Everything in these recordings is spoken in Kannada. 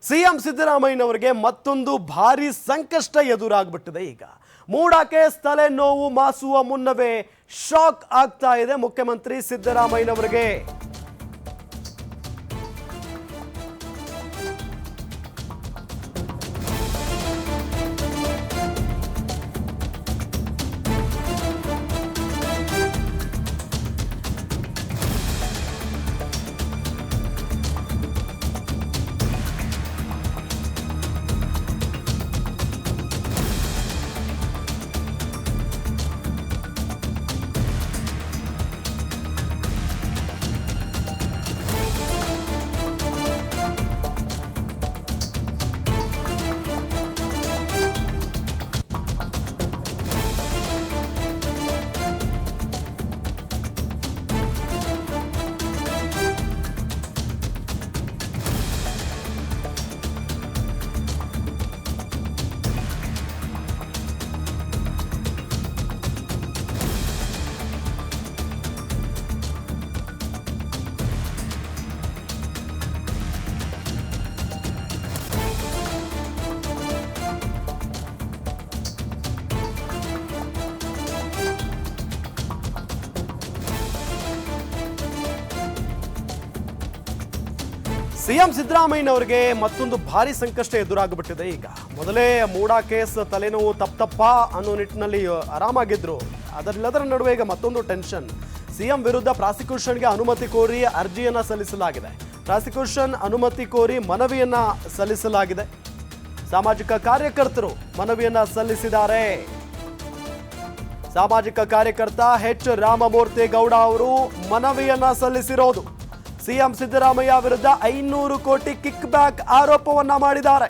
ಸಿಎಂ ಸಿದ್ದರಾಮಯ್ಯನವರಿಗೆ ಮತ್ತೊಂದು ಭಾರಿ ಸಂಕಷ್ಟ ಎದುರಾಗ್ಬಿಟ್ಟಿದೆ. ಈಗ ಮೂಡಾಕೆ ತಲೆನೋವು ಮಾಸುವ ಮುನ್ನವೇ ಶಾಕ್ ಆಗ್ತಾ ಇದೆ ಮುಖ್ಯಮಂತ್ರಿ ಸಿದ್ದರಾಮಯ್ಯನವರಿಗೆ. ಸಿಎಂ ಸಿದ್ದರಾಮಯ್ಯನವರಿಗೆ ಮತ್ತೊಂದು ಭಾರಿ ಸಂಕಷ್ಟ ಎದುರಾಗ್ಬಿಟ್ಟಿದೆ. ಈಗ ಮೊದಲೇ ಮೂಡಾ ಕೇಸ್ ತಲೆನೋವು ತಪ್ಪತಪ್ಪ ಅನ್ನೋ ನಿಟ್ಟಿನಲ್ಲಿ ಆರಾಮಾಗಿದ್ರು. ಅದರೆಲ್ಲದರ ನಡುವೆ ಈಗ ಮತ್ತೊಂದು ಟೆನ್ಷನ್. ಸಿಎಂ ವಿರುದ್ಧ ಪ್ರಾಸಿಕ್ಯೂಷನ್ಗೆ ಅನುಮತಿ ಕೋರಿ ಅರ್ಜಿಯನ್ನ ಸಲ್ಲಿಸಲಾಗಿದೆ. ಪ್ರಾಸಿಕ್ಯೂಷನ್ ಅನುಮತಿ ಕೋರಿ ಮನವಿಯನ್ನ ಸಲ್ಲಿಸಲಾಗಿದೆ. ಸಾಮಾಜಿಕ ಕಾರ್ಯಕರ್ತರು ಮನವಿಯನ್ನ ಸಲ್ಲಿಸಿದ್ದಾರೆ. ಸಾಮಾಜಿಕ ಕಾರ್ಯಕರ್ತ ಎಚ್ ರಾಮಮೂರ್ತಿ ಗೌಡ ಅವರು ಮನವಿಯನ್ನ ಸಲ್ಲಿಸಿರೋದು. ಸಿಎಂ ಸಿದ್ದರಾಮಯ್ಯ ವಿರುದ್ಧ 500 ಕೋಟಿ ಕಿಕ್ ಬ್ಯಾಕ್ ಆರೋಪವನ್ನ ಮಾಡಿದ್ದಾರೆ.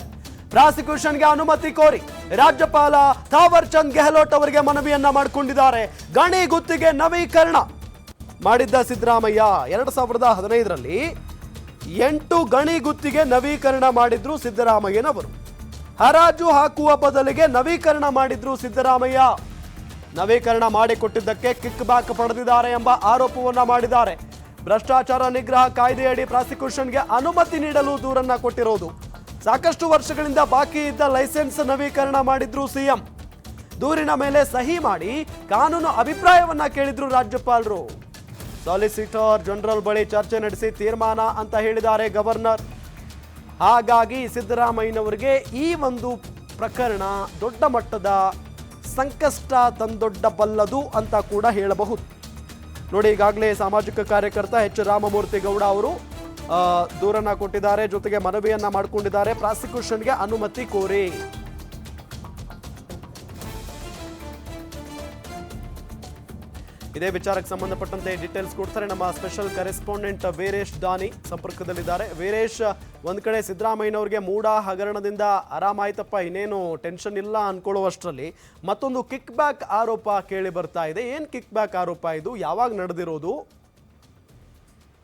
ಪ್ರಾಸಿಕ್ಯೂಷನ್ಗೆ ಅನುಮತಿ ಕೋರಿ ರಾಜ್ಯಪಾಲ ಥಾವರ್ ಚಂದ್ ಗೆಹ್ಲೋಟ್ ಅವರಿಗೆ ಮನವಿಯನ್ನ ಮಾಡಿಕೊಂಡಿದ್ದಾರೆ. ಗಣಿ ಗುತ್ತಿಗೆ ನವೀಕರಣ ಮಾಡಿದ್ದ ಸಿದ್ದರಾಮಯ್ಯ 2015ರಲ್ಲಿ 8 ಗಣಿ ಗುತ್ತಿಗೆ ನವೀಕರಣ ಮಾಡಿದ್ರು ಸಿದ್ದರಾಮಯ್ಯನವರು. ಹರಾಜು ಹಾಕುವ ಬದಲಿಗೆ ನವೀಕರಣ ಮಾಡಿದ್ರು ಸಿದ್ದರಾಮಯ್ಯ. ನವೀಕರಣ ಮಾಡಿಕೊಟ್ಟಿದ್ದಕ್ಕೆ ಕಿಕ್ ಬ್ಯಾಕ್ ಪಡೆದಿದ್ದಾರೆ ಎಂಬ ಆರೋಪವನ್ನ ಮಾಡಿದ್ದಾರೆ. ಭ್ರಷ್ಟಾಚಾರ ನಿಗ್ರಹ ಕಾಯ್ದೆಯಡಿ ಪ್ರಾಸಿಕ್ಯೂಷನ್ಗೆ ಅನುಮತಿ ನೀಡಲು ದೂರನ್ನ ಕೊಟ್ಟಿರೋದು. ಸಾಕಷ್ಟು ವರ್ಷಗಳಿಂದ ಬಾಕಿ ಇದ್ದ ಲೈಸೆನ್ಸ್ ನವೀಕರಣ ಮಾಡಿದ್ರು ಸಿಎಂ. ದೂರಿನ ಮೇಲೆ ಸಹಿ ಮಾಡಿ ಕಾನೂನು ಅಭಿಪ್ರಾಯವನ್ನ ಕೇಳಿದ್ರು ರಾಜ್ಯಪಾಲರು. ಸಾಲಿಸಿಟರ್ ಜನರಲ್ ಬಳಿ ಚರ್ಚೆ ನಡೆಸಿ ತೀರ್ಮಾನ ಅಂತ ಹೇಳಿದ್ದಾರೆ ಗವರ್ನರ್. ಹಾಗಾಗಿ ಸಿದ್ದರಾಮಯ್ಯನವರಿಗೆ ಈ ಒಂದು ಪ್ರಕರಣ ದೊಡ್ಡ ಮಟ್ಟದ ಸಂಕಷ್ಟ ತಂದೊಡ್ಡಬಲ್ಲದು ಅಂತ ಕೂಡ ಹೇಳಬಹುದು. ನೋಡಿ, ಈಗಾಗಲೇ ಸಾಮಾಜಿಕ ಕಾರ್ಯಕರ್ತ ಎಚ್ ರಾಮಮೂರ್ತಿ ಗೌಡ ಅವರು ದೂರನ್ನ ಕೊಟ್ಟಿದ್ದಾರೆ, ಜೊತೆಗೆ ಮನವಿಯನ್ನ ಮಾಡಿಕೊಂಡಿದ್ದಾರೆ ಪ್ರಾಸಿಕ್ಯೂಷನ್ಗೆ ಅನುಮತಿ ಕೋರಿ. ಇದೇ ವಿಚಾರಕ್ಕೆ ಸಂಬಂಧಪಟ್ಟಂತೆ ಡೀಟೇಲ್ಸ್ ಕೊಡ್ತಾರೆ ನಮ್ಮ ಸ್ಪೆಷಲ್ ಕರೆಸ್ಪಾಂಡೆಂಟ್ ವೀರೇಶ್ ದಾನಿ ಸಂಪರ್ಕದಲ್ಲಿದ್ದಾರೆ. ವೀರೇಶ್, ಒಂದ್ ಕಡೆ ಸಿದ್ದರಾಮಯ್ಯನವರಿಗೆ ಮೂಡಾ ಹಗರಣದಿಂದ ಆರಾಮಾಯ್ತಪ್ಪ, ಇನ್ನೇನು ಟೆನ್ಷನ್ ಇಲ್ಲ ಅನ್ಕೊಳ್ಳುವಷ್ಟರಲ್ಲಿ ಮತ್ತೊಂದು ಕಿಕ್ ಬ್ಯಾಕ್ ಆರೋಪ ಕೇಳಿ ಬರ್ತಾ ಇದೆ. ಏನ್ ಕಿಕ್ ಬ್ಯಾಕ್ ಆರೋಪ ಇದು? ಯಾವಾಗ ನಡೆದಿರೋದು?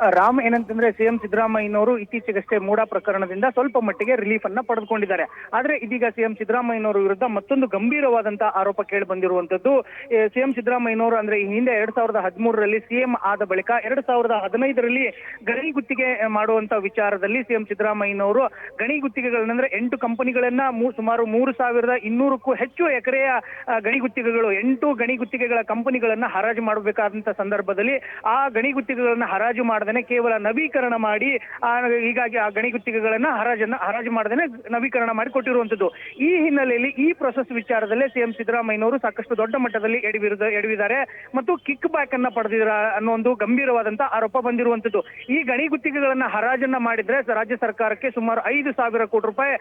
ರಾಮ್, ಏನಂತಂದ್ರೆ ಸಿಎಂ ಸಿದ್ದರಾಮಯ್ಯನವರು ಇತ್ತೀಚೆಗಷ್ಟೇ ಮೂಡಾ ಪ್ರಕರಣದಿಂದ ಸ್ವಲ್ಪ ಮಟ್ಟಿಗೆ ರಿಲೀಫ್ ಅನ್ನ ಪಡೆದುಕೊಂಡಿದ್ದಾರೆ. ಆದ್ರೆ ಇದೀಗ ಸಿಎಂ ಸಿದ್ದರಾಮಯ್ಯನವರ ವಿರುದ್ಧ ಮತ್ತೊಂದು ಗಂಭೀರವಾದಂತಹ ಆರೋಪ ಕೇಳಿ ಬಂದಿರುವಂತದ್ದು. ಸಿಎಂ ಸಿದ್ದರಾಮಯ್ಯನವರು ಅಂದ್ರೆ ಈ ಹಿಂದೆ 2013ರಲ್ಲಿ ಸಿಎಂ ಆದ ಬಳಿಕ 2015ರಲ್ಲಿ ಗಣಿ ಗುತ್ತಿಗೆ ಮಾಡುವಂತ ವಿಚಾರದಲ್ಲಿ ಸಿಎಂ ಸಿದ್ದರಾಮಯ್ಯನವರು ಗಣಿ ಗುತ್ತಿಗೆಗಳನ್ನಂದ್ರೆ 8 ಕಂಪನಿಗಳನ್ನ ಸುಮಾರು 3200ಕ್ಕೂ ಹೆಚ್ಚು ಎಕರೆಯ ಗಣಿ ಗುತ್ತಿಗೆಗಳು 8 ಗಣಿ ಗುತ್ತಿಗೆಗಳ ಕಂಪನಿಗಳನ್ನ ಹರಾಜು ಮಾಡಬೇಕಾದಂತ ಸಂದರ್ಭದಲ್ಲಿ ಆ ಗಣಿ ಗುತ್ತಿಗೆಗಳನ್ನ ಹರಾಜು ಮಾಡದೇನೆ ಕೇವಲ ನವೀಕರಣ ಮಾಡಿ ಹೀಗಾಗಿ ಆ ಗಣಿ ಗುತ್ತಿಗೆಗಳನ್ನ ಹರಾಜು ಮಾಡದೇನೆ ನವೀಕರಣ ಮಾಡಿ ಕೊಟ್ಟಿರುವಂತದ್ದು. ಈ ಹಿನ್ನೆಲೆಯಲ್ಲಿ ಈ ಪ್ರೊಸೆಸ್ ವಿಚಾರದಲ್ಲೇ ಸಿಎಂ ಸಿದ್ದರಾಮಯ್ಯನವರು ಸಾಕಷ್ಟು ದೊಡ್ಡ ಮಟ್ಟದಲ್ಲಿ ಎಡವಿದ್ದಾರೆ ಮತ್ತು ಕಿಕ್ ಬ್ಯಾಕ್ ಅನ್ನ ಪಡೆದಿರ ಅನ್ನೋ ಒಂದು ಗಂಭೀರವಾದಂತಹ ಆರೋಪ ಬಂದಿರುವಂತದ್ದು. ಈ ಗಣಿ ಗುತ್ತಿಗೆಗಳನ್ನ ಹರಾಜನ್ನ ಮಾಡಿದ್ರೆ ರಾಜ್ಯ ಸರ್ಕಾರಕ್ಕೆ ಸುಮಾರು 5,000 ಕೋಟಿ ರೂಪಾಯಿ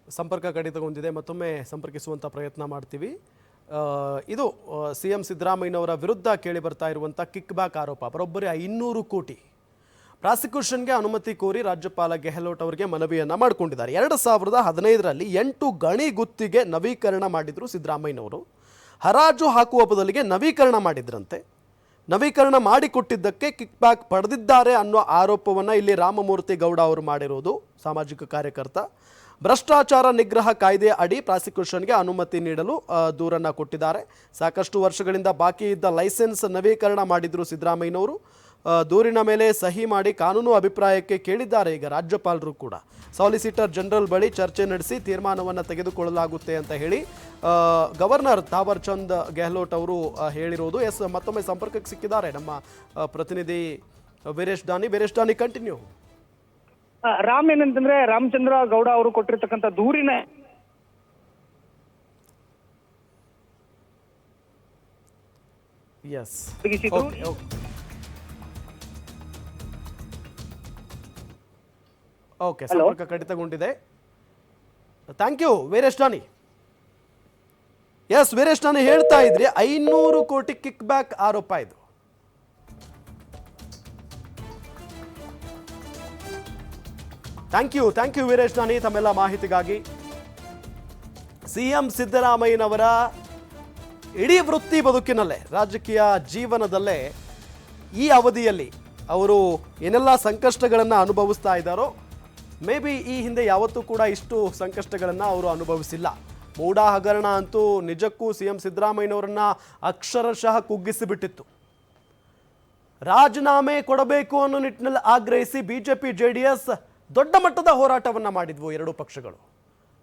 ಸಂಪರ್ಕ ಕಡಿತಗೊಂಡಿದೆ. ಮತ್ತೊಮ್ಮೆ ಸಂಪರ್ಕಿಸುವಂಥ ಪ್ರಯತ್ನ ಮಾಡ್ತೀವಿ. ಇದು ಸಿಎಂ ಸಿದ್ದರಾಮಯ್ಯನವರ ವಿರುದ್ಧ ಕೇಳಿ ಬರ್ತಾ ಇರುವಂಥ ಕಿಕ್ ಬ್ಯಾಕ್ ಆರೋಪ. ಬರೋಬ್ಬರಿ 500 ಕೋಟಿ ಪ್ರಾಸಿಕ್ಯೂಷನ್ಗೆ ಅನುಮತಿ ಕೋರಿ ರಾಜ್ಯಪಾಲ ಗೆಹ್ಲೋಟ್ ಅವರಿಗೆ ಮನವಿಯನ್ನು ಮಾಡಿಕೊಂಡಿದ್ದಾರೆ. 2015ರಲ್ಲಿ 8 ಗಣಿ ಗುತ್ತಿಗೆ ನವೀಕರಣ ಮಾಡಿದ್ರು ಸಿದ್ದರಾಮಯ್ಯನವರು. ಹರಾಜು ಹಾಕುವ ಬದಲಿಗೆ ನವೀಕರಣ ಮಾಡಿದ್ರಂತೆ. ನವೀಕರಣ ಮಾಡಿಕೊಟ್ಟಿದ್ದಕ್ಕೆ ಕಿಕ್ ಬ್ಯಾಕ್ ಪಡೆದಿದ್ದಾರೆ ಅನ್ನೋ ಆರೋಪವನ್ನು ಇಲ್ಲಿ ರಾಮಮೂರ್ತಿ ಗೌಡ ಅವರು ಮಾಡಿರೋದು, ಸಾಮಾಜಿಕ ಕಾರ್ಯಕರ್ತ. ಭ್ರಷ್ಟಾಚಾರ ನಿಗ್ರಹ ಕಾಯ್ದೆ ಅಡಿ ಪ್ರಾಸಿಕ್ಯೂಷನ್ಗೆ ಅನುಮತಿ ನೀಡಲು ದೂರನ್ನು ಕೊಟ್ಟಿದ್ದಾರೆ. ಸಾಕಷ್ಟು ವರ್ಷಗಳಿಂದ ಬಾಕಿ ಇದ್ದ ಲೈಸೆನ್ಸ್ ನವೀಕರಣ ಮಾಡಿದ್ರು ಸಿದ್ದರಾಮಯ್ಯನವರು. ದೂರಿನ ಮೇಲೆ ಸಹಿ ಮಾಡಿ ಕಾನೂನು ಅಭಿಪ್ರಾಯಕ್ಕೆ ಕೇಳಿದ್ದಾರೆ. ಈಗ ರಾಜ್ಯಪಾಲರು ಕೂಡ ಸಾಲಿಸಿಟರ್ ಜನರಲ್ ಬಳಿ ಚರ್ಚೆ ನಡೆಸಿ ತೀರ್ಮಾನವನ್ನು ತೆಗೆದುಕೊಳ್ಳಲಾಗುತ್ತೆ ಅಂತ ಹೇಳಿ ಗವರ್ನರ್ ಥಾವರ್ ಚಂದ್ ಗೆಹ್ಲೋಟ್ ಅವರು ಹೇಳಿರೋದು. ಮತ್ತೊಮ್ಮೆ ಸಂಪರ್ಕಕ್ಕೆ ಸಿಕ್ಕಿದ್ದಾರೆ ನಮ್ಮ ಪ್ರತಿನಿಧಿ ವೀರೇಶ್ ದಾನಿ. ಕಂಟಿನ್ಯೂ. ರಾಮ್ ಏನಂತಂದ್ರೆ ರಾಮಚಂದ್ರ ಗೌಡ ಅವರು ಕೊಟ್ಟಿರ್ತಕ್ಕಂಥ ದೂರಿನ ಓಕೆ, ಸಂಪರ್ಕ ಕಡಿತಗೊಂಡಿದೆ. ಥ್ಯಾಂಕ್ ಯು ವೀರೇಶ್ ದಾನಿ. ವೀರೇಶ್ ದಾನಿ ಹೇಳ್ತಾ ಇದ್ರಿ 500 ಕೋಟಿ ಕಿಕ್ ಬ್ಯಾಕ್ ಆರೋಪ ಇದು. ಥ್ಯಾಂಕ್ ಯು ವೀರೇಶ್ ದಾನಿ ತಮ್ಮೆಲ್ಲ ಮಾಹಿತಿಗಾಗಿ. ಸಿಎಂ ಸಿದ್ದರಾಮಯ್ಯನವರ ಇಡೀ ವೃತ್ತಿ ಬದುಕಿನಲ್ಲೇ, ರಾಜಕೀಯ ಜೀವನದಲ್ಲೇ ಈ ಅವಧಿಯಲ್ಲಿ ಅವರು ಏನೆಲ್ಲ ಸಂಕಷ್ಟಗಳನ್ನು ಅನುಭವಿಸ್ತಾ ಇದ್ದಾರೋ, ಮೇ ಬಿ ಈ ಹಿಂದೆ ಯಾವತ್ತೂ ಕೂಡ ಇಷ್ಟು ಸಂಕಷ್ಟಗಳನ್ನು ಅವರು ಅನುಭವಿಸಿಲ್ಲ. ಮೂಡ ಹಗರಣ ಅಂತೂ ನಿಜಕ್ಕೂ ಸಿಎಂ ಸಿದ್ದರಾಮಯ್ಯನವರನ್ನ ಅಕ್ಷರಶಃ ಕುಗ್ಗಿಸಿಬಿಟ್ಟಿತ್ತು. ರಾಜೀನಾಮೆ ಕೊಡಬೇಕು ಅನ್ನೋ ನಿಟ್ಟಿನಲ್ಲಿ ಆಗ್ರಹಿಸಿ ಬಿಜೆಪಿ ಜೆಡಿಎಸ್ ದೊಡ್ಡ ಮಟ್ಟದ ಹೋರಾಟವನ್ನು ಮಾಡಿದ್ವು. ಎರಡೂ ಪಕ್ಷಗಳು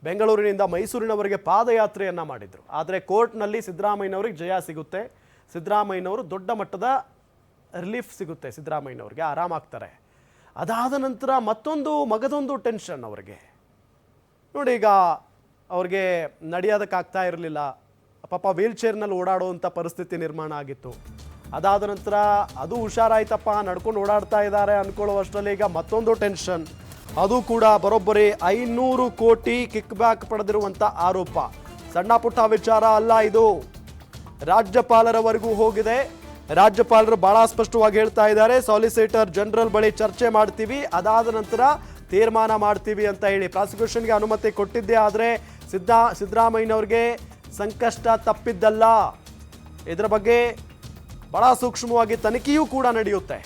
ಬೆಂಗಳೂರಿನಿಂದ ಮೈಸೂರಿನವರೆಗೆ ಪಾದಯಾತ್ರೆಯನ್ನು ಮಾಡಿದ್ರು. ಆದರೆ ಕೋರ್ಟ್ನಲ್ಲಿ ಸಿದ್ದರಾಮಯ್ಯನವರಿಗೆ ಜಯ ಸಿಗುತ್ತೆ. ಸಿದ್ದರಾಮಯ್ಯನವರು ದೊಡ್ಡ ಮಟ್ಟದ ರಿಲೀಫ್ ಸಿಗುತ್ತೆ. ಸಿದ್ದರಾಮಯ್ಯನವ್ರಿಗೆ ಆರಾಮಾಗ್ತಾರೆ. ಅದಾದ ನಂತರ ಮಗದೊಂದು ಟೆನ್ಷನ್ ಅವರಿಗೆ. ನೋಡಿ, ಈಗ ಅವ್ರಿಗೆ ನಡೆಯೋದಕ್ಕಾಗ್ತಾ ಇರಲಿಲ್ಲ. ಪಾಪ ವೀಲ್ ಚೇರ್ನಲ್ಲಿ ಓಡಾಡುವಂಥ ಪರಿಸ್ಥಿತಿ ನಿರ್ಮಾಣ ಆಗಿತ್ತು. ಅದಾದ ನಂತರ ಅದು ಹುಷಾರಾಯ್ತಪ್ಪ, ನಡ್ಕೊಂಡು ಓಡಾಡ್ತಾ ಇದ್ದಾರೆ ಅಂದ್ಕೊಳ್ಳುವಷ್ಟರಲ್ಲಿ ಈಗ ಮತ್ತೊಂದು ಟೆನ್ಷನ್. ಅದು ಕೂಡ ಬರೋಬ್ಬರಿ 500 ಕೋಟಿ ಕಿಕ್ ಬ್ಯಾಕ್ ಪಡೆದಿರುವಂಥ ಆರೋಪ. ಸಣ್ಣ ಪುಟ್ಟ ವಿಚಾರ ಅಲ್ಲ ಇದು. ರಾಜ್ಯಪಾಲರವರೆಗೂ ಹೋಗಿದೆ. ರಾಜ್ಯಪಾಲರು ಬಹಳ ಸ್ಪಷ್ಟವಾಗಿ ಹೇಳ್ತಾ ಇದ್ದಾರೆ, ಸಾಲಿಸಿಟರ್ ಜನರಲ್ ಬಳಿ ಚರ್ಚೆ ಮಾಡ್ತೀವಿ, ಅದಾದ ನಂತರ ತೀರ್ಮಾನ ಮಾಡ್ತೀವಿ ಅಂತ ಹೇಳಿ. ಪ್ರಾಸಿಕ್ಯೂಷನ್ಗೆ ಅನುಮತಿ ಕೊಟ್ಟಿದ್ದೇ ಆದರೆ ಸಿದ್ದರಾಮಯ್ಯನವ್ರಿಗೆ ಸಂಕಷ್ಟ ತಪ್ಪಿದ್ದಲ್ಲ. ಇದರ ಬಗ್ಗೆ ಬಹಳ ಸೂಕ್ಷ್ಮವಾಗಿ ತನಿಖೆಯೂ ಕೂಡ ನಡೆಯುತ್ತೆ.